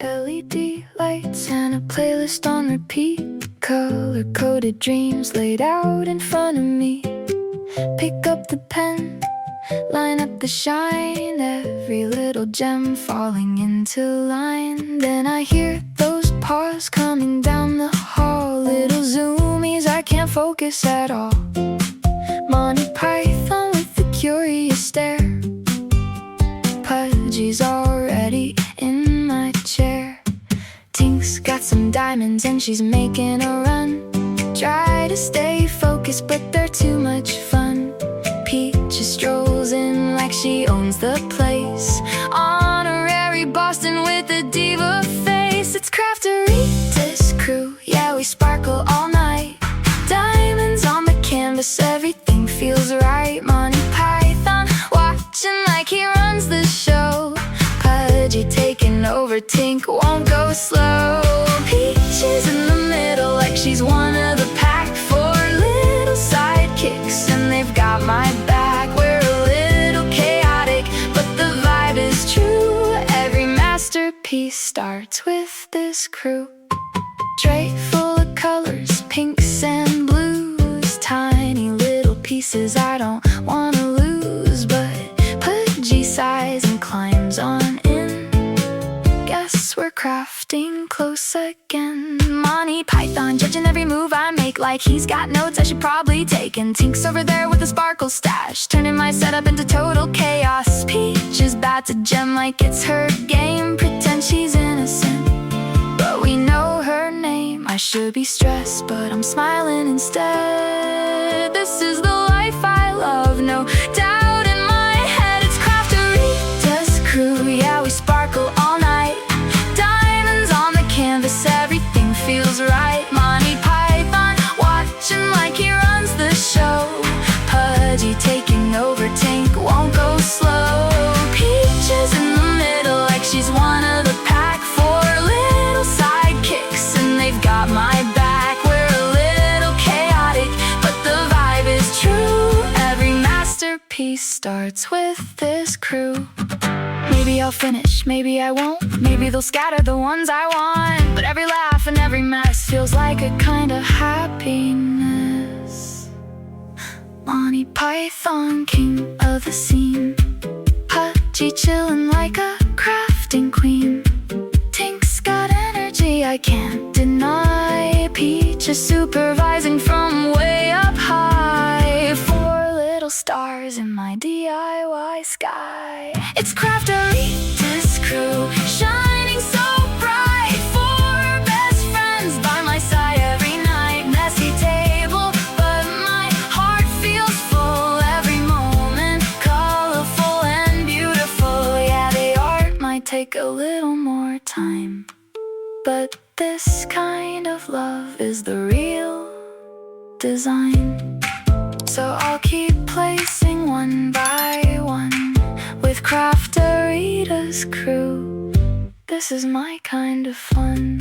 LED lights and a playlist on repeat. Color-coded dreams laid out in front of me. Pick up the pen, line up the shine, every little gem falling into line. Then I hear those paws coming down the hall, little zoomies, I can't focus at all. Monty Python with a curious stare, Pudgy's already in my chair. Tink's got some diamonds and she's making a run. Try to stay focused but they're too much fun. Peach just strolls in like she owns the place. Honorary Boston with a diva face. It's Crafterita's crew, yeah, we sparkle all night. Diamonds on the canvas, everything feels right. Monty Python watching like he runs the show. Pudgy taking over, Tink won't go slow. Peach is in the middle like she's one of the pack. Four little sidekicks and they've got my back. We're a little chaotic, but the vibe is true. Every masterpiece starts with this crew. Tray full of colors, pinks and blues. Tiny little pieces I don't wanna lose, but Pudgy sighs and climbs on in. Guess we're crafting close again. Monty Python judging every move I make like he's got notes I should probably take. And Tink's over there with a sparkle stash, turning my setup into total chaos. Peach is about to gem like it's her game. Pretend she's innocent, but we know her name. I should be stressed, but I'm smiling instead. This is the life I love, no doubt in my head. It's Crafterita's crew, yeah, we sparkle all night. Diamonds on the canvas, everything feels right. Monty Python watching like he runs the show. Pudgy taking over, Tink won't go slow. Peach is in the middle like she's one of the pack. Four little sidekicks and they've got my back. We're a little chaotic, but the vibe is true. Every masterpiece starts with this crew. Maybe I'll finish, maybe I won't. Maybe they'll scatter the ones I want. But every laugh and every mess feels like a kind of happiness. Monty Python, king of the scene. Pudgy chillin' like a crafting queen. Tink's got energy I can't deny. Peach is supervising from way up high. Four little stars in my DIY sky. It's Crafterita's crew, shining so bright. Four best friends by my side every night. Messy table, but my heart feels full. Every moment, colorful and beautiful. Yeah, the art might take a little more time, but this kind of love is the real design. So I'll keep placing one by one with Crafterita's crew. This is my kind of fun.